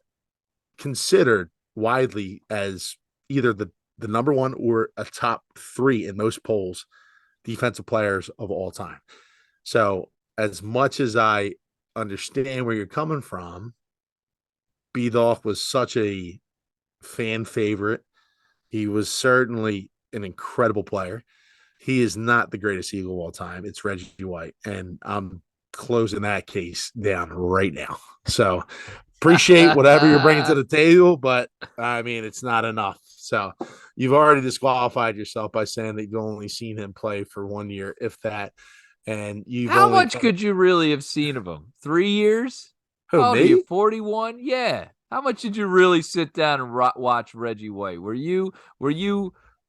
considered widely as either the number one or a top three in most polls defensive players of all time. So, as much as I understand where you're coming from, B Dolph was such a fan favorite. He was certainly an incredible player. He is not the greatest Eagle of all time. It's Reggie White. And I'm closing that case down right now. So appreciate whatever you're bringing to the table, but I mean, it's not enough. So you've already disqualified yourself by saying that you've only seen him play for 1 year, if that. And you've How only much could you really have seen of him? 3 years? who, How old are you? me? 41? Yeah. How much did you really sit down and watch Reggie White? Were you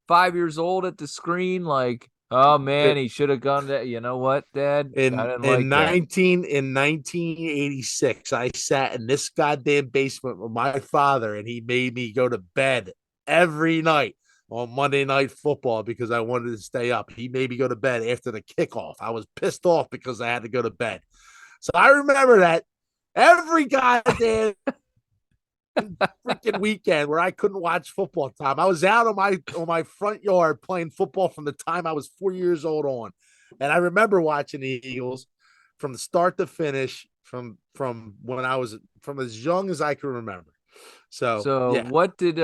5 years old at the screen like, oh man, he should have gone to, you know what, Dad? I in didn't in like that. 1986, I sat in this goddamn basement with my father, and he made me go to bed every night on Monday Night Football because I wanted to stay up. He made me go to bed after the kickoff. I was pissed off because I had to go to bed. So I remember that every goddamn freaking weekend where I couldn't watch football time. I was out on my front yard playing football from the time I was 4 years old on. And I remember watching the Eagles from the start to finish from when I was from as young as I can remember. So So yeah. what did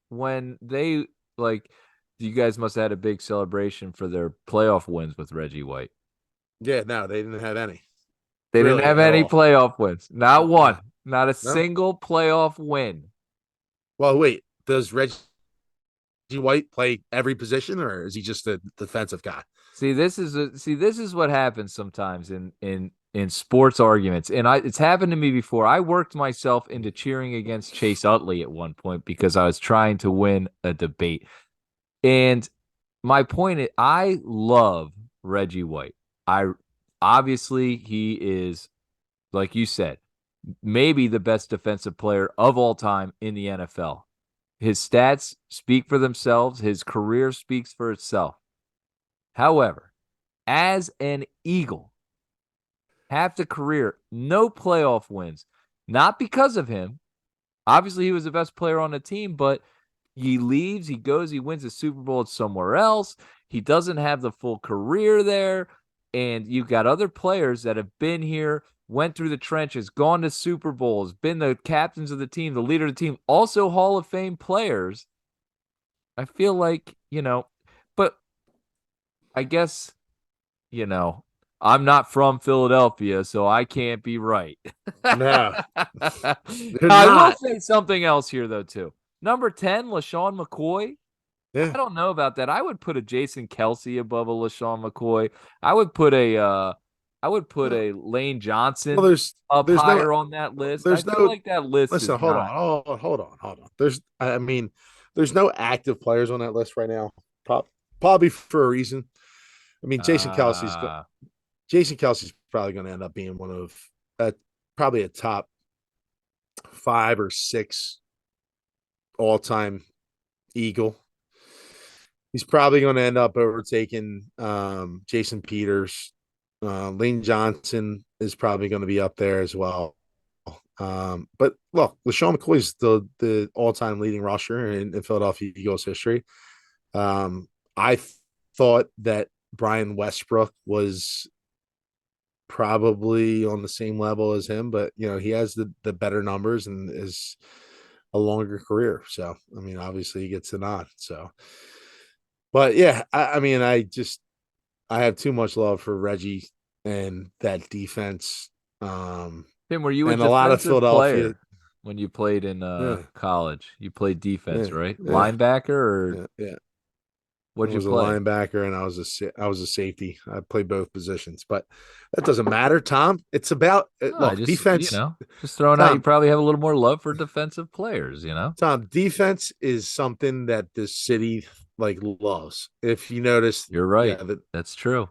when they like you guys must have had a big celebration for their playoff wins with Reggie White. Yeah, no, they didn't have any They didn't really have at any all. playoff wins. Not No, one. Not a no. single playoff win. Well, wait, does Reggie White play every position or is he just a defensive guy? This is what happens sometimes in sports arguments. And it's happened to me before. I worked myself into cheering against Chase Utley at one point because I was trying to win a debate. And my point is I love Reggie White. I obviously he is, like you said, maybe the best defensive player of all time in the NFL. His stats speak for themselves. His career speaks for itself. However, as an Eagle, half the career, no playoff wins. Not because of him. Obviously, he was the best player on the team, but he leaves, he goes, he wins a Super Bowl somewhere else. He doesn't have the full career there. And you've got other players that have been here, went through the trenches, gone to Super Bowls, been the captains of the team, the leader of the team, also Hall of Fame players. I feel like, but I guess, you know, I'm not from Philadelphia, so I can't be right. No, they're I will not. say something else here, though, too. Number 10, LaShawn McCoy. Yeah. I don't know about that. I would put a Jason Kelsey above a LaShawn McCoy. I would put a Well, Lane well, Johnson up there's no higher on that list. I there's feel no like that list listen, is not. hold on. There's no active players on that list right now. Probably for a reason. I mean, Uh, Jason Kelsey's probably going to end up being one of probably a top 5 or 6 all time Eagle. He's probably going to end up overtaking Jason Peters. Lane Johnson is probably going to be up there as well. But look, LaShawn McCoy is the all time leading rusher in Philadelphia Eagles history. I thought that Brian Westbrook was probably on the same level as him, but he has the better numbers and is a longer career. So I mean, obviously he gets the nod. So, but yeah, I have too much love for Reggie and that defense. Tim, were you a And a lot of defensive Philadelphia. player when you played in Yeah, college? You played defense, yeah, right? yeah, Linebacker or yeah. I what'd you was a play? linebacker and I was a safety. I played both positions, but that doesn't matter, Tom. It's about No, I look, just, defense. just throwing out, you Tom, probably have a little more love for defensive players. Defense is something that this city like loves. If you notice, You're yeah, right. That's true.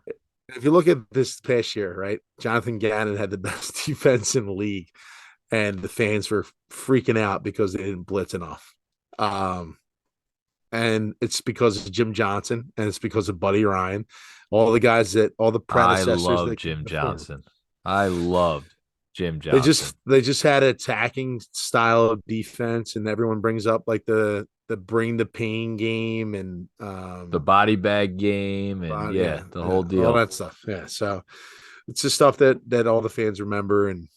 if you look at this past year, right? Jonathan Gannon had the best defense in the league, and the fans were freaking out because they didn't blitz enough. Um, and it's because of Jim Johnson and it's because of Buddy Ryan, all the I predecessors love that came Jim before him. Johnson. I loved Jim They Johnson. just they just had an attacking style of defense, and everyone brings up like the bring the pain game and The body bag game and yeah, yeah, the yeah, whole all deal. that stuff. Yeah, so it's the stuff that all the fans remember, and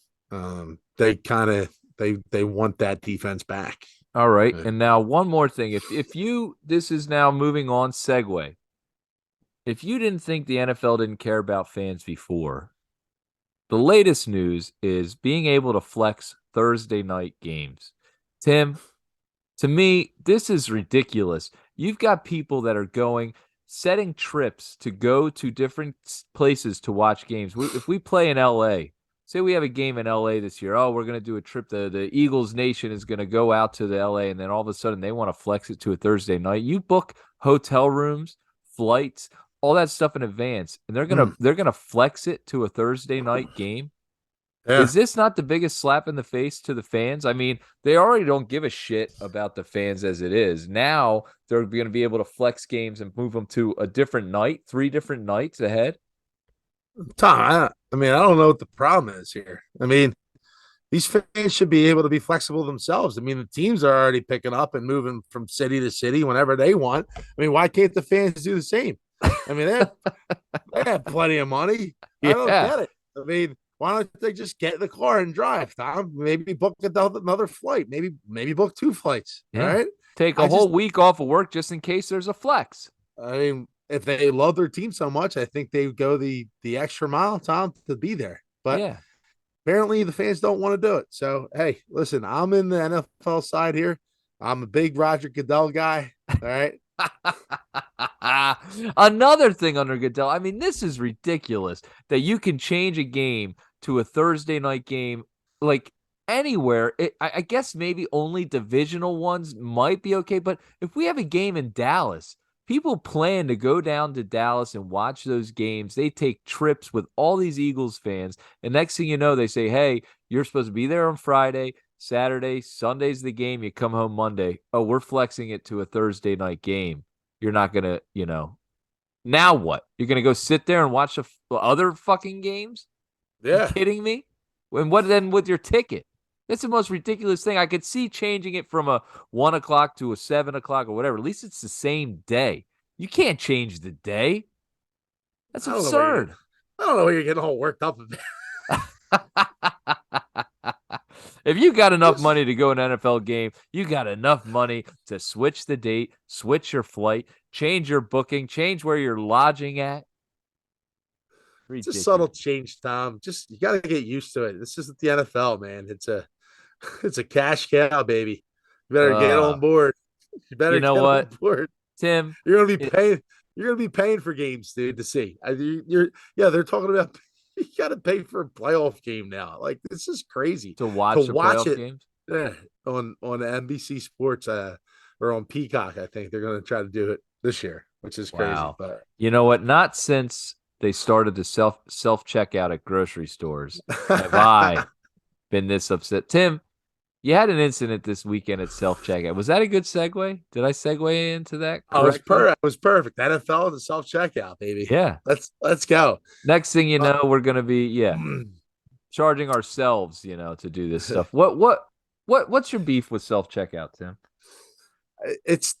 they kind of they want that defense back. All right. Yeah. And now one more thing. If you this is now moving on segue. If you didn't think the NFL didn't care about fans before, the latest news is being able to flex Thursday night games. Tim, to me, this is ridiculous. You've got people that are setting trips to go to different places to watch games. If we play in LA, say we have a game in LA this year, oh, we're going to do a trip. The Eagles Nation is going to go out to the LA, and then all of a sudden they want to flex it to a Thursday night. You book hotel rooms, flights, all that stuff in advance, and Mm, they're gonna flex it to a Thursday night game. yeah. Is this not the biggest slap in the face to the fans? I mean, they already don't give a shit about the fans as it is. Now they're going to be able to flex games and move them to a different night, 3 different nights ahead. Tom, I don't know what the problem is here. I mean, these fans should be able to be flexible themselves. I mean, the teams are already picking up and moving from city to city whenever they want. I mean, why can't the fans do the same? I mean, they have plenty of money. I don't Yeah. get it. I mean, why don't they just get in the car and drive, Tom? Maybe book another flight. Maybe book 2 flights. All Yeah. right. Take a I whole just week off of work just in case there's a flex. I mean, if they love their team so much, I think they would go the extra mile, Tom, to be there. But Yeah. apparently the fans don't want to do it. So hey, listen, I'm in the NFL side here. I'm a big Roger Goodell guy. All right. Another thing under Goodell. I mean, this is ridiculous that you can change a game to a Thursday night game like anywhere. I guess maybe only divisional ones might be okay. But if we have a game in Dallas, people plan to go down to Dallas and watch those games. They take trips with all these Eagles fans. And next thing you know, they say, hey, you're supposed to be there on Friday. Saturday, Sunday's the game. You come home Monday. Oh, we're flexing it to a Thursday night game. You're not going to, now what? You're going to go sit there and watch the other fucking games? You Yeah. kidding me? And what then with your ticket? That's the most ridiculous thing. I could see changing it from a 1 o'clock to a 7 o'clock or whatever. At least it's the same day. You can't change the day. That's I don't know why you're absurd. I don't know why you're getting all worked up about. If you got enough Just money to go an NFL game, you got enough money to switch the date, switch your flight, change your booking, change where you're lodging at. it's a subtle Ridiculous. change, Tom. Just you got to get used to it. This isn't the NFL, man. It's a cash cow, baby. You better get Uh, on board. You you better know get on what? board. Tim, You're gonna be it, paying. You're gonna be paying for games, dude, to see. You're yeah. They're talking about you got to pay for a playoff game now. Like this is crazy to to watch the watch playoff it games. on NBC Sports or on Peacock. I think they're gonna try to do it this year, which is crazy. Wow. But You know what? Not since they started the self checkout at grocery stores have I been this upset. Tim, you had an incident this weekend at self checkout. Was that a good segue? Did I segue into that correctly? I was perfect. NFL to self checkout, baby. Yeah. Let's go. Next thing you Uh, know, we're gonna be charging ourselves, to do this stuff. What's your beef with self checkout, Tim? it's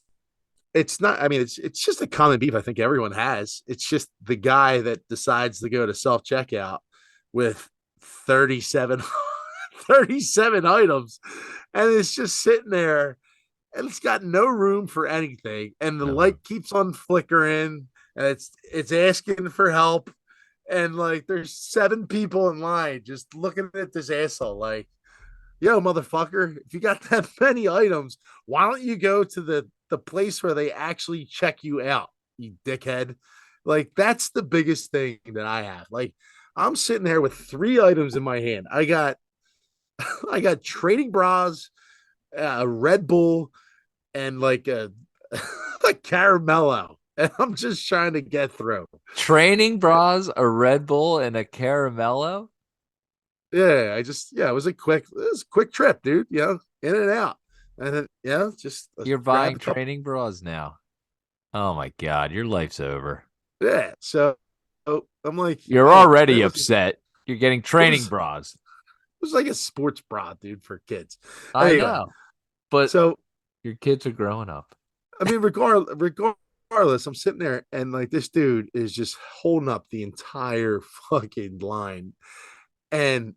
it's not. I mean, it's just a common beef. I think everyone has. It's just the guy that decides to go to self checkout with 37, 37 items, and it's just sitting there, and it's got no room for anything, and the No. light keeps on flickering, and it's asking for help, and like there's 7 people in line just looking at this asshole like, yo, motherfucker, if you got that many items, why don't you go to the place where they actually check you out, you dickhead? Like, that's the biggest thing that I have. Like, I'm sitting there with 3 items in my hand. I got I got training bras, a Red Bull, and like a a caramello. And I'm just trying to get through. Training bras, a Red Bull, and a caramello. It was a quick trip, dude. In and out. And then just You're grab buying a couple. training bras now. Oh my God, your life's over. Yeah. So I'm like, You're hey, already upset. You're getting it training was bras. it was like a sports bra, dude, for kids. I Anyway, know, but so your kids are growing up. I mean, regardless, I'm sitting there and like this dude is just holding up the entire fucking line, and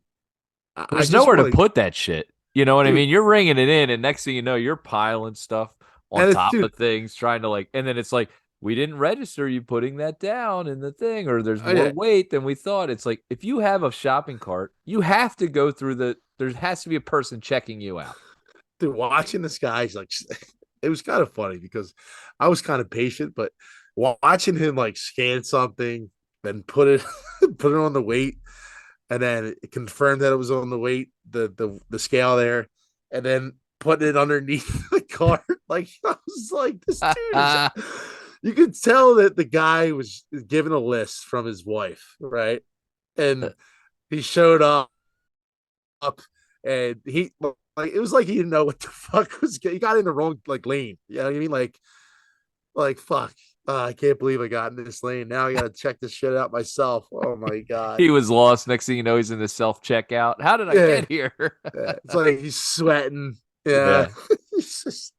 I There's just nowhere to want to, put that shit. You know what I dude. mean? You're ringing it in, and next thing you know, you're piling stuff on And it's top dude, of things, trying to and then it's like, we didn't register you putting that down in the thing, or there's more yeah, weight than we thought. It's like, if you have a shopping cart, you have to go through there has to be a person checking you out. dude, watching this guy's like, it was kind of funny because I was kind of patient, but watching him like scan something, then put it put it on the weight, and then it confirmed that it was on the weight, the scale there, and then putting it underneath the cart. Like I was like, this dude is. You could tell that the guy was given a list from his wife, right? And he showed up, and he like it was like he didn't know what the fuck was. He got in the wrong like lane. You know what I mean? Like fuck. I can't believe I got in this lane. Now I got to check this shit out myself. Oh my god. He was lost. Next thing you know, he's in the self checkout. How did I Yeah, get here? yeah. It's like he's sweating. Yeah. Yeah. just,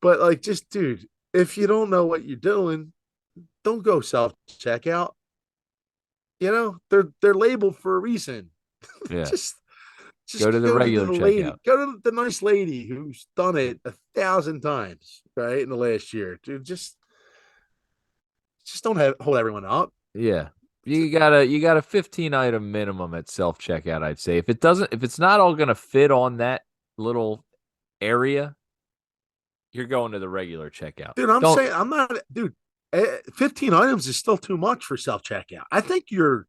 but like, just dude, if you don't know what you're doing, don't go self checkout. They're labeled for a reason. Yeah. just Go just to the go to the regular lady, checkout. go to the nice lady who's done it 1,000 times, right, in the last year, dude. Just don't hold everyone up. Yeah. You got a 15 item minimum at self checkout, I'd say. If it's not all gonna fit on that little area, you're going to the regular checkout. Dude, I'm Don't saying I'm not, dude. 15 items is still too much for self checkout. I think dude.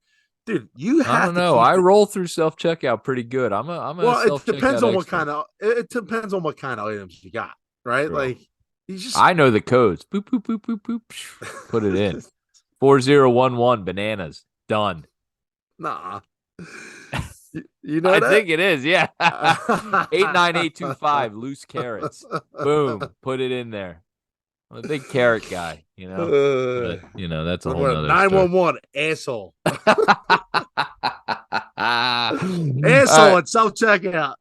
You I have don't to know. keep I it. roll through self checkout pretty good. I'm a Well, self checkout expert. it depends on what kind of items you got, right? True. Like you just I know the codes. Boop boop boop boop boop. Put it in. 4011 bananas. Done. nah. You know I that? think it is, yeah. 89825 loose carrots. Boom. Put it in there. I'm a big carrot guy, Uh, But that's a whole nother story. 911 asshole. All Asshole right. at self checkout.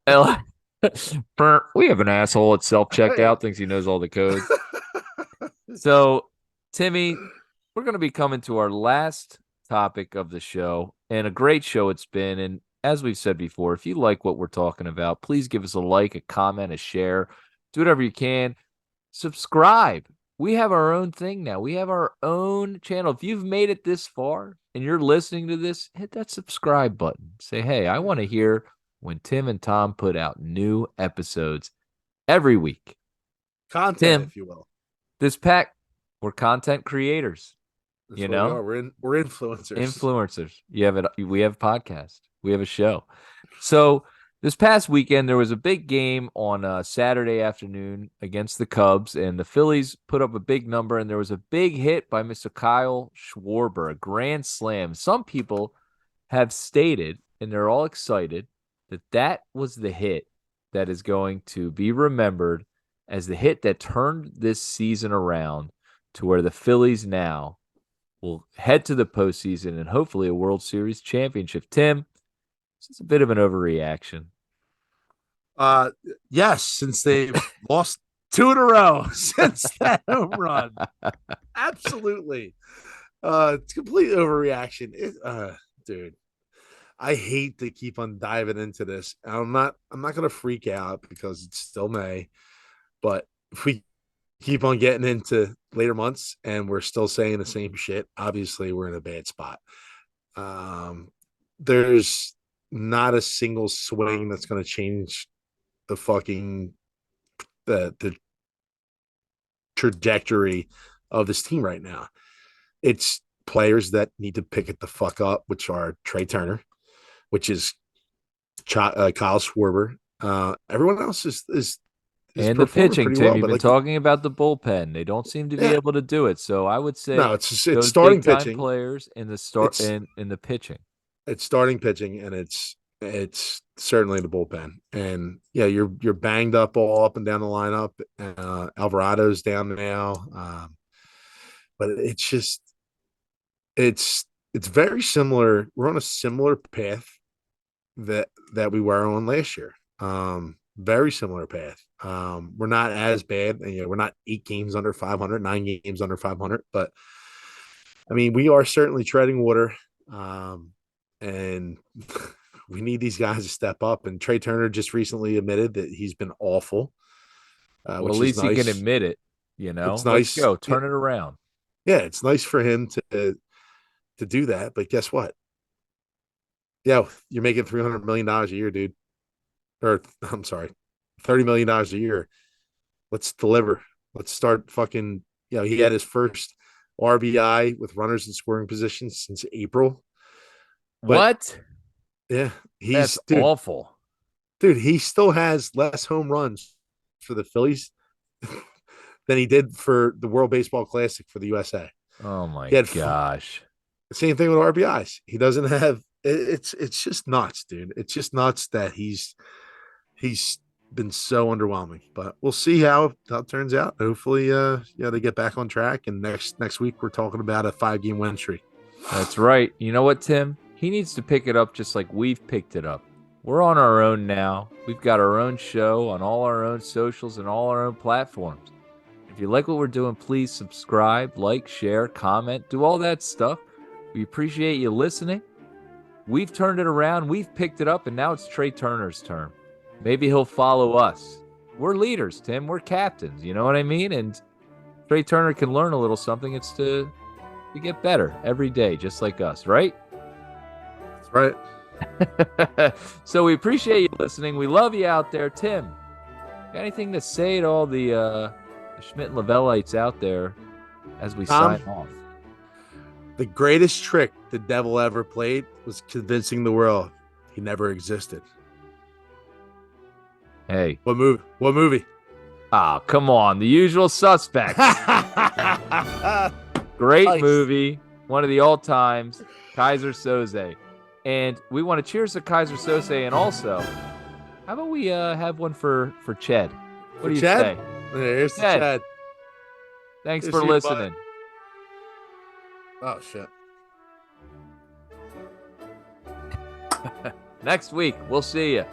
We have an asshole at self checkout, thinks he knows all the codes. So, Timmy, we're going to be coming to our last topic of the show, and a great show it's been. And as we've said before, if you like what we're talking about, please give us a like, a comment, a share. Do whatever you can. Subscribe. We have our own thing now. We have our own channel. If you've made it this far and you're listening to this, hit that subscribe button. Say, hey, I want to hear when Tim and Tom put out new episodes every week. Content, Tim, if you will. this pack We're content creators, That's you what we know, are. We're influencers. influencers. We have a podcast. We have a show. So this past weekend, there was a big game on Saturday afternoon against the Cubs, and the Phillies put up a big number, and there was a big hit by Mr. Kyle Schwarber, a grand slam. Some people have stated, and they're all excited, that that was the hit that is going to be remembered as the hit that turned this season around to where the Phillies now will head to the postseason and hopefully a World Series championship. Tim, this is a bit of an overreaction. Uh, yes, since they've lost two in a row since that home run. Absolutely. It's complete overreaction. Dude, I hate to keep on diving into this. I'm not gonna freak out because it's still May, but if we keep on getting into later months and we're still saying the same shit, obviously we're in a bad spot. There's not a single swing that's gonna change the fucking the trajectory of this team right now. It's players that need to pick it the fuck up, which are Trey Turner, which is Kyle Schwarber. Everyone else is And the performing pitching, pretty Tim, well, you've but been like, talking about the bullpen. They don't seem to be yeah, able to do it. So I would say no, it's those big starting time pitching. players in the start It's in the pitching. it's starting pitching, and it's certainly the bullpen. And yeah, you're banged up all up and down the lineup. Alvarado's down now, but it's just it's very similar. We're on a similar path that we were on last year. Very similar path. We're not as bad, and we're not 8 games under 500, 9 games under 500, but I mean, we are certainly treading water, and we need these guys to step up. And Trey Turner just recently admitted that he's been awful, Well, at which is least he can nice. admit it. It's Let's nice. go. Yeah, Turn it around. yeah, it's nice for him to do that. But guess what? Yeah, you're making $300 million a year, dude. Or I'm sorry, $30 million a year. Let's deliver. Let's start fucking. He had his first RBI with runners in scoring positions since April. But What? yeah, That's he's awful. dude. He still has less home runs for the Phillies than he did for the World Baseball Classic for the USA. Oh He my had gosh. same thing with RBIs. He doesn't have. It's just nuts, dude. It's just nuts that he's been so underwhelming. But we'll see how it turns out. Hopefully, they get back on track. And next week we're talking about a 5-game win streak. That's right. You know what, Tim? He needs to pick it up just like we've picked it up. We're on our own now. We've got our own show on all our own socials and all our own platforms. If you like what we're doing, please subscribe, like, share, comment, do all that stuff. We appreciate you listening. We've turned it around. We've picked it up, and now it's Trey Turner's turn. Maybe he'll follow us. We're leaders, Tim. We're captains. You know what I mean? And Trey Turner can learn a little something. It's to get better every day, just like us, right? That's right. So we appreciate you listening. We love you out there. Tim, got anything to say to all the Schmidt Lavelleites out there as we sign off? The greatest trick the devil ever played was convincing the world he never existed. Hey. What movie? Oh, come on. The Usual Suspects. Great Nice. movie. One of the all-times. Kaiser Soze. And we want to cheers to Kaiser Soze. And also, how about we have one for Ched? What do you say? Here's the Ched. Thanks for listening. Oh, shit. Next week, we'll see you.